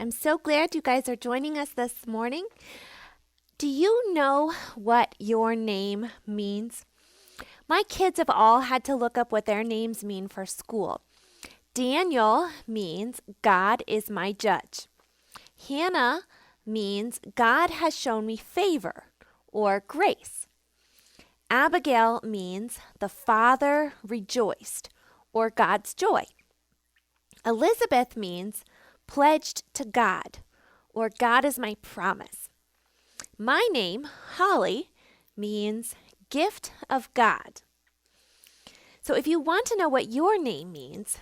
I'm so glad you guys are joining us this morning. Do you know what your name means? My kids have all had to look up what their names mean for school. Daniel means God is my judge. Hannah means God has shown me favor or grace. Abigail means the Father rejoiced or God's joy. Elizabeth means pledged to God or God is my promise. My name, Holly, means gift of God. So if you want to know what your name means,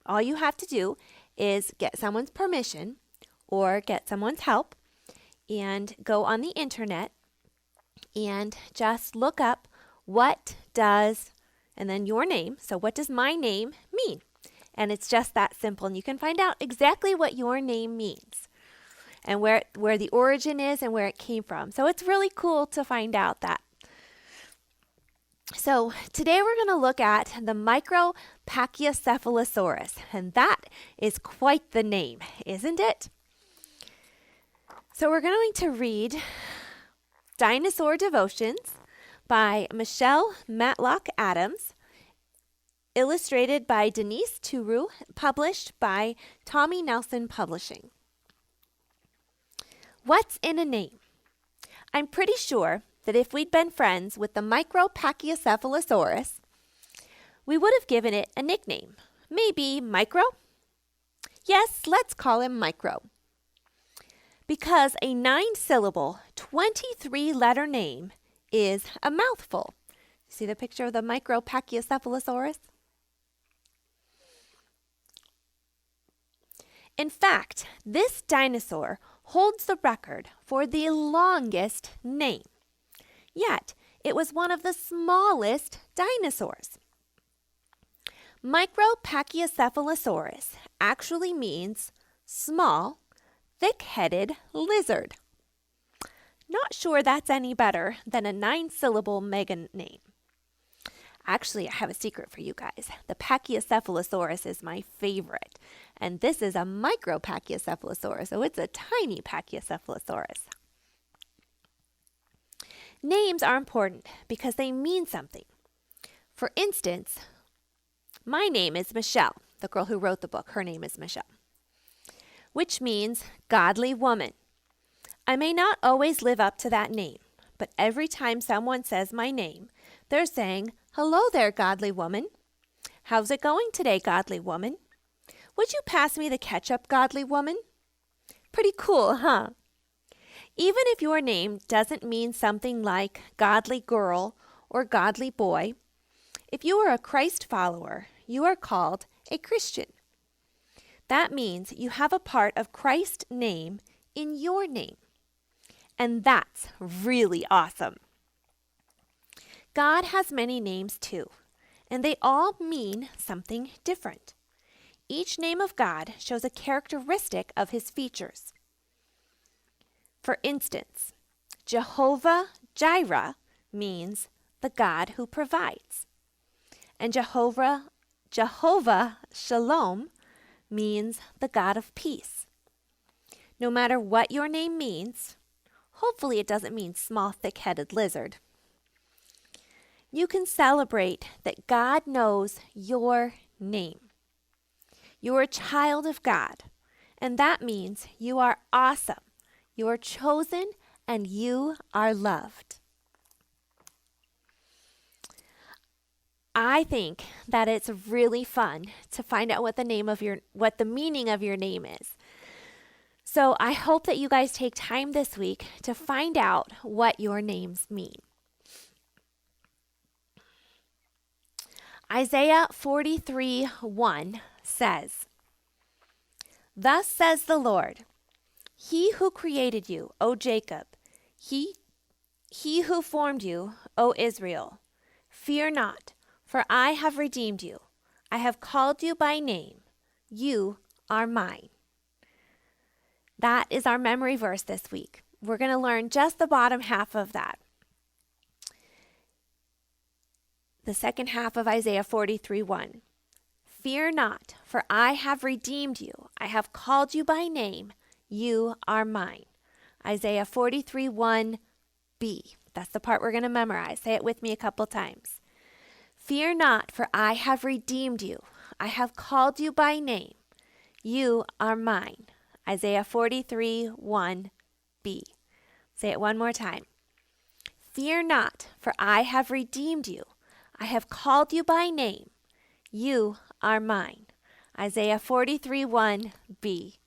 all you have to do is get someone's permission or get someone's help and go on the internet and just look up and then your name. So what does my name mean? And it's just that simple. And you can find out exactly what your name means and where the origin is and where it came from. So it's really cool to find out that. So today we're going to look at the Micropachycephalosaurus, and that is quite the name, isn't it? So we're going to read Dinosaur Devotions by Michelle Matlock Adams, illustrated by Denise Turu, published by Tommy Nelson Publishing. What's in a name? I'm pretty sure that if we'd been friends with the Micropachycephalosaurus, we would have given it a nickname. Maybe Micro? Yes, let's call him Micro. Because a 9-syllable, 23-letter name is a mouthful. See the picture of the Micropachycephalosaurus? In fact, this dinosaur holds the record for the longest name. Yet, it was one of the smallest dinosaurs. Micropachycephalosaurus actually means small, thick-headed lizard. Not sure that's any better than a 9-syllable mega name. Actually, I have a secret for you guys. The Pachycephalosaurus is my favorite, and this is a Micropachycephalosaurus, so it's a tiny Pachycephalosaurus. Names are important because they mean something. For instance, my name is Michelle. The girl who wrote the book, her name is Michelle, which means godly woman. I may not always live up to that name, but every time someone says my name, they're saying, "Hello there, godly woman. How's it going today, godly woman? Would you pass me the ketchup, godly woman?" Pretty cool, huh? Even if your name doesn't mean something like godly girl or godly boy, if you are a Christ follower, you are called a Christian. That means you have a part of Christ's name in your name. And that's really awesome. God has many names too, and they all mean something different. Each name of God shows a characteristic of his features. For instance, Jehovah Jireh means the God who provides. And Jehovah Shalom means the God of peace. No matter what your name means, hopefully it doesn't mean small, thick-headed lizard, you can celebrate that God knows your name. You're a child of God, and that means you are awesome. You are chosen, and you are loved. I think that it's really fun to find out what the meaning of your name is. So I hope that you guys take time this week to find out what your names mean. Isaiah 43:1 says, "Thus says the Lord, He who created you, O Jacob, he who formed you, O Israel, fear not, for I have redeemed you. I have called you by name. You are mine." That is our memory verse this week. We're going to learn just the bottom half of that. The second half of Isaiah 43:1. "Fear not, for I have redeemed you. I have called you by name. you are mine. Isaiah 43:1b. That's the part we're going to memorize. Say it with me a couple times. Fear not, for I have redeemed you. I have called you by name. You are mine. Isaiah 43:1b. Say it one more time. Fear not, for I have redeemed you. I have called you by name. You are mine. Isaiah 43:1b.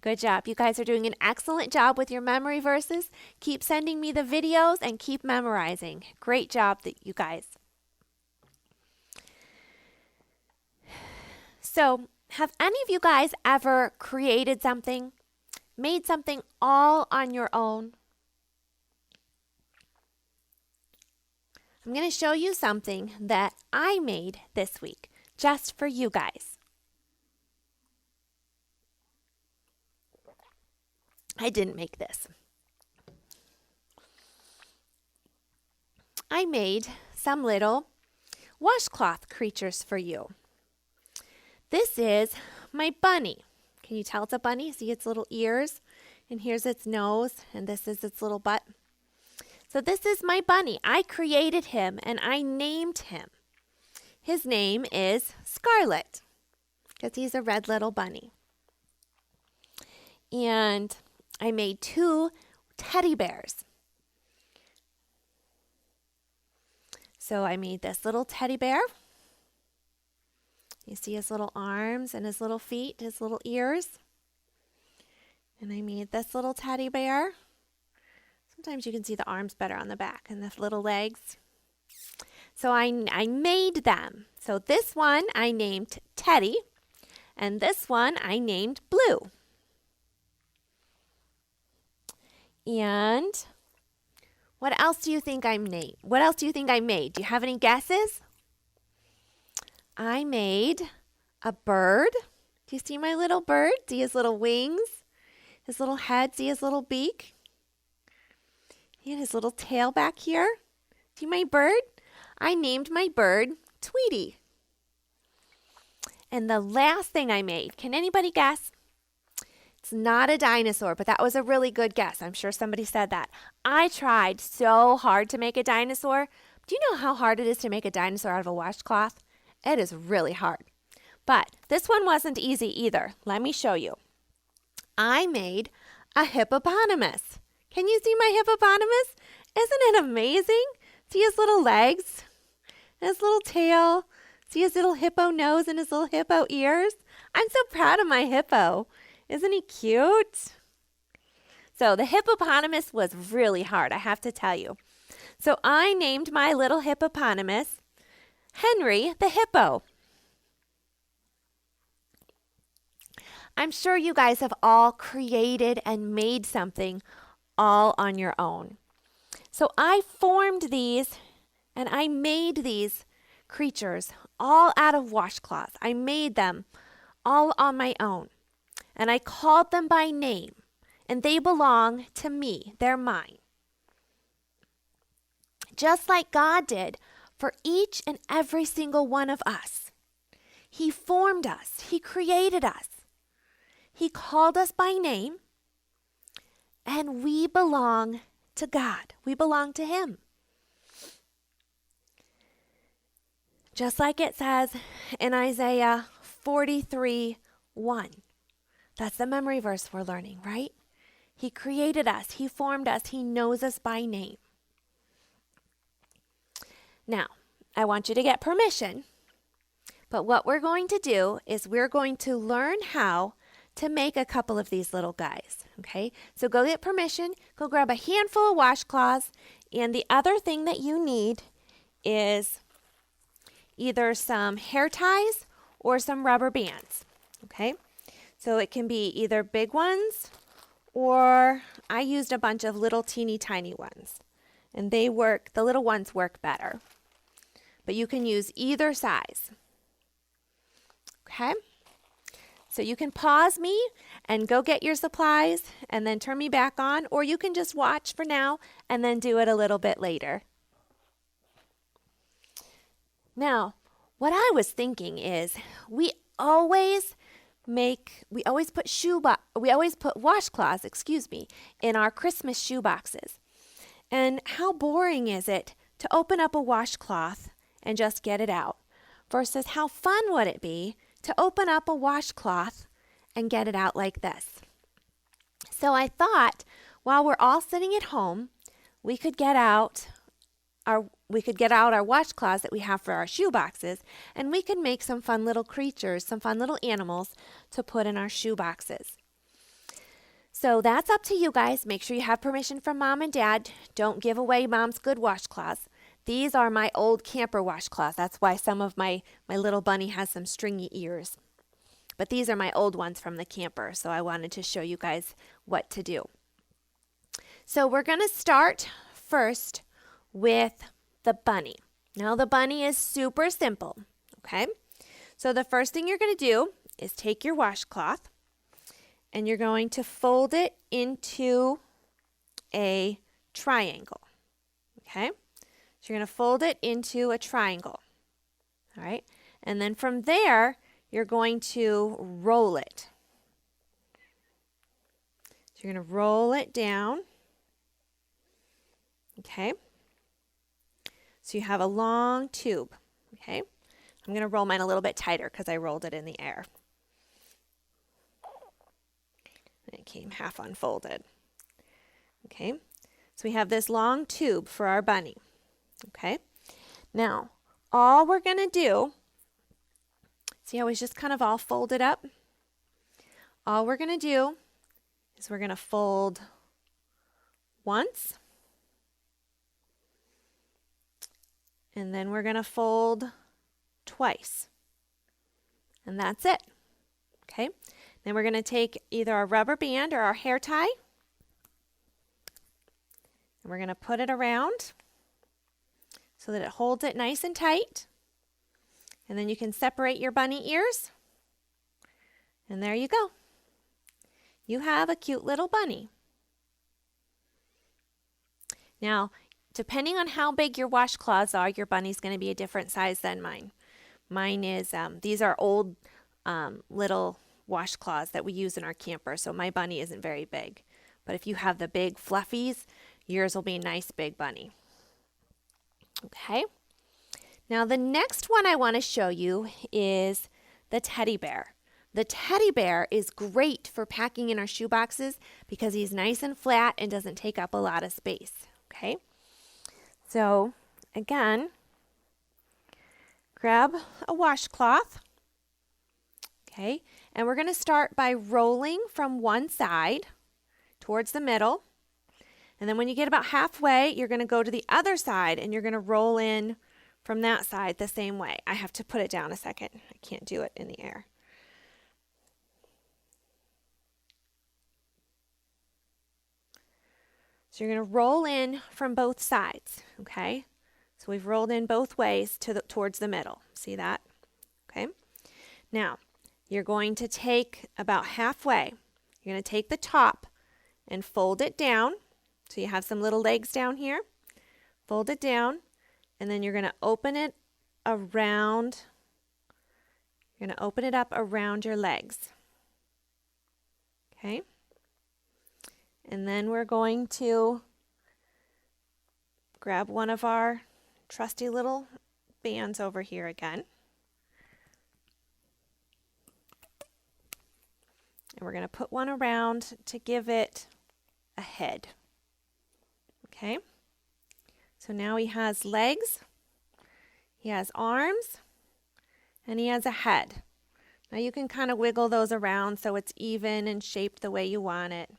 Good job. You guys are doing an excellent job with your memory verses. Keep sending me the videos and keep memorizing. Great job, you guys. So, have any of you guys ever created something, made something all on your own? I'm going to show you something that I made this week, just for you guys. I didn't make this. I made some little washcloth creatures for you. This is my bunny. Can you tell it's a bunny? See its little ears? And here's its nose, and this is its little butt. So this is my bunny. I created him, and I named him. His name is Scarlet, because he's a red little bunny. And I made 2 teddy bears. So I made this little teddy bear. You see his little arms and his little feet, his little ears. And I made this little teddy bear. Sometimes you can see the arms better on the back and the little legs. So I made them. So this one I named Teddy, and this one I named Blue. And what else do you think I made? What else do you think I made? Do you have any guesses? I made a bird. Do you see my little bird? See his little wings? His little head? See his little beak? And his little tail back here? See my bird? I named my bird Tweety. And the last thing I made, can anybody guess? It's not a dinosaur, but that was a really good guess. I'm sure somebody said that. I tried so hard to make a dinosaur. Do you know how hard it is to make a dinosaur out of a washcloth? It is really hard. But this one wasn't easy either. Let me show you. I made a hippopotamus. Can you see my hippopotamus? Isn't it amazing? See his little legs, his little tail. See his little hippo nose and his little hippo ears? I'm so proud of my hippo. Isn't he cute? So the hippopotamus was really hard, I have to tell you. So I named my little hippopotamus Henry the Hippo. I'm sure you guys have all created and made something all on your own. So I formed these and I made these creatures all out of washcloth. I made them all on my own. And I called them by name. And they belong to me. They're mine. Just like God did for each and every single one of us. He formed us. He created us. He called us by name. And we belong to God. We belong to Him. Just like it says in Isaiah 43:1. That's the memory verse we're learning, right? He created us. He formed us. He knows us by name. Now, I want you to get permission. But what we're going to do is we're going to learn how to make a couple of these little guys, okay? So go get permission. Go grab a handful of washcloths. And the other thing that you need is either some hair ties or some rubber bands, okay? So it can be either big ones or I used a bunch of little teeny tiny ones. And they work, the little ones work better. But you can use either size. Okay? So you can pause me and go get your supplies and then turn me back on, or you can just watch for now and then do it a little bit later. Now, what I was thinking is we always we always put washcloths, in our Christmas shoe boxes. And how boring is it to open up a washcloth and just get it out versus how fun would it be to open up a washcloth and get it out like this? So I thought while we're all sitting at home, we could get out our washcloths that we have for our shoe boxes, and we could make some fun little creatures, some fun little animals to put in our shoe boxes. So that's up to you guys. Make sure you have permission from Mom and Dad. Don't give away Mom's good washcloths. These are my old camper washcloths. That's why some of my little bunny has some stringy ears. But these are my old ones from the camper, so I wanted to show you guys what to do. So we're going to start first with the bunny. Now the bunny is super simple, okay? So the first thing you're going to do is take your washcloth and you're going to fold it into a triangle, okay? So you're going to fold it into a triangle, all right? And then from there, you're going to roll it. So you're going to roll it down, okay? So you have a long tube, okay? I'm going to roll mine a little bit tighter because I rolled it in the air. And it came half unfolded. Okay, so we have this long tube for our bunny. Okay, now all we're going to do, see how it's just kind of all folded up? All we're going to do is we're going to fold once, and then we're going to fold twice, and that's it. Okay, then we're going to take either our rubber band or our hair tie, and we're going to put it around so that it holds it nice and tight, and then you can separate your bunny ears, and there you go. You have a cute little bunny. Now, depending on how big your washcloths are, your bunny's going to be a different size than mine. Mine is, these are old little washcloths that we use in our camper, so my bunny isn't very big. But if you have the big fluffies, yours will be a nice big bunny. Okay. Now the next one I want to show you is the teddy bear. The teddy bear is great for packing in our shoe boxes because he's nice and flat and doesn't take up a lot of space. Okay. So again, grab a washcloth. Okay. And we're going to start by rolling from one side towards the middle. And then when you get about halfway, you're going to go to the other side and you're going to roll in from that side the same way. I have to put it down a second. I can't do it in the air. So you're going to roll in from both sides, okay? So we've rolled in both ways towards the middle. See that? Okay. Now, you're going to take about halfway. You're going to take the top and fold it down. So you have some little legs down here. Fold it down, and then you're going to open it around. You're going to open it up around your legs. Okay? And then we're going to grab one of our trusty little bands over here again. And we're going to put one around to give it a head. Okay? So now he has legs, he has arms, and he has a head. Now you can kind of wiggle those around so it's even and shaped the way you want it.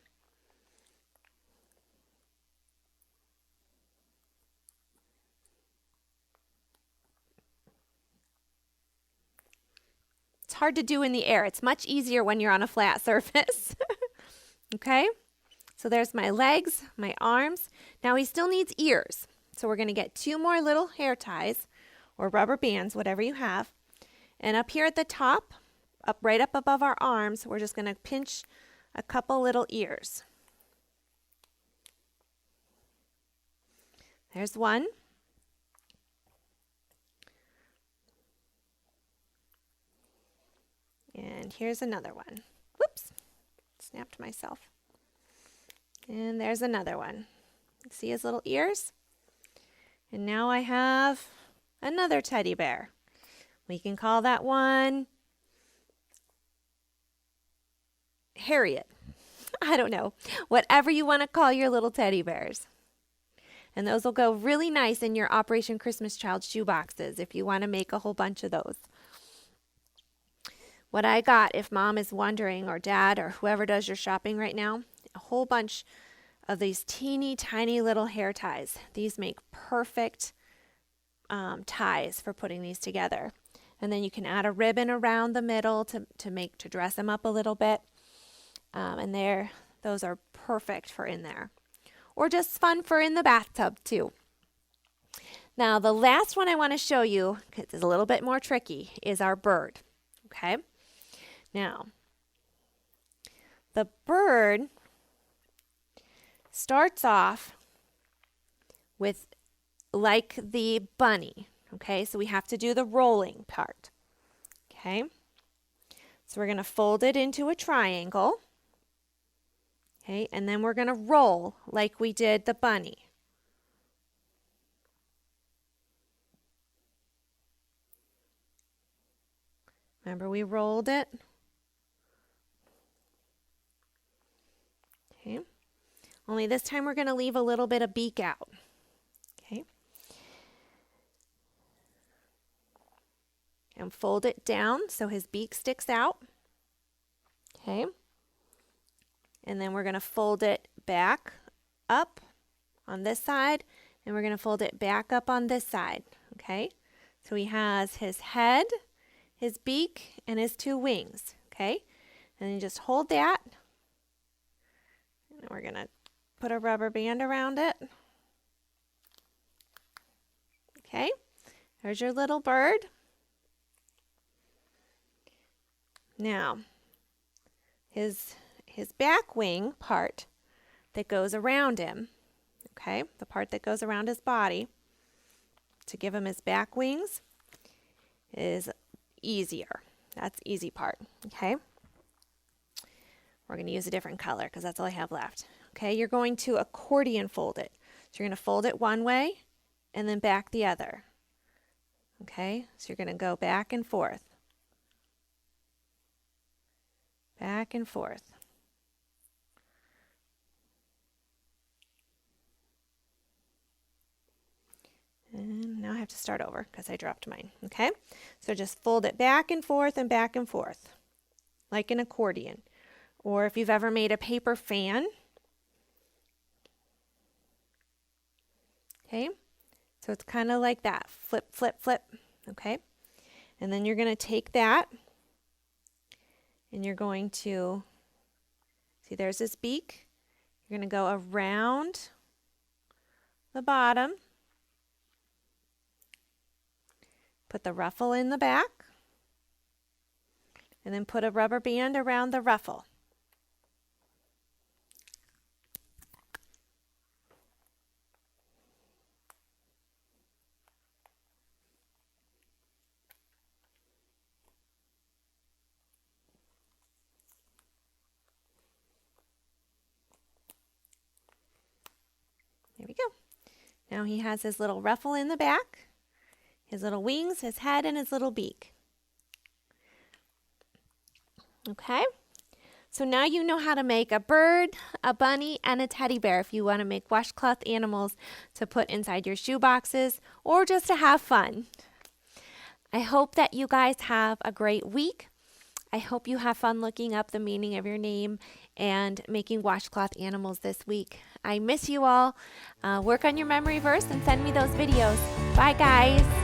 It's hard to do in the air. It's much easier when you're on a flat surface. Okay? So there's my legs, my arms. Now he still needs ears. So we're going to get 2 more little hair ties or rubber bands, whatever you have. And up here at the top, right up above our arms, we're just going to pinch a couple little ears. There's one. And And here's another one. Whoops, snapped myself. And there's another one. See his little ears? And now I have another teddy bear. We can call that one Harriet. I don't know. Whatever you want to call your little teddy bears. And those will go really nice in your Operation Christmas Child shoe boxes if you want to make a whole bunch of those. What I got, if Mom is wondering, or Dad, or whoever does your shopping right now, a whole bunch of these teeny tiny little hair ties. These make perfect ties for putting these together. And then you can add a ribbon around the middle to dress them up a little bit. And those are perfect for in there. Or just fun for in the bathtub too. Now the last one I want to show you, because it's a little bit more tricky, is our bird. Okay? Now, the bird starts off with like the bunny. Okay, so we have to do the rolling part. Okay, so we're going to fold it into a triangle. Okay, and then we're going to roll like we did the bunny. Remember, we rolled it. Okay, only this time we're going to leave a little bit of beak out. Okay, and fold it down so his beak sticks out. Okay, and then we're going to fold it back up on this side, and we're going to fold it back up on this side. Okay, so he has his head, his beak, and his two wings. Okay, and then you just hold that, and we're going to put a rubber band around it. Okay, there's your little bird. Now, his back wing part that goes around him, okay, the part that goes around his body to give him his back wings is easier. That's the easy part, okay? We're going to use a different color because that's all I have left. Okay, you're going to accordion fold it. So you're going to fold it one way and then back the other. Okay, so you're going to go back and forth. Back and forth. And now I have to start over because I dropped mine. Okay, so just fold it back and forth and back and forth like an accordion. Or if you've ever made a paper fan. Okay, so it's kind of like that. Flip, flip, flip. Okay, and then you're going to take that and you're going to, see there's this beak. You're going to go around the bottom. Put the ruffle in the back. And then put a rubber band around the ruffle. There we go. Now he has his little ruffle in the back, his little wings, his head, and his little beak. Okay, so now you know how to make a bird, a bunny, and a teddy bear if you want to make washcloth animals to put inside your shoe boxes or just to have fun. I hope that you guys have a great week. I hope you have fun looking up the meaning of your name and making washcloth animals this week. I miss you all. Work on your memory verse and send me those videos. Bye, guys.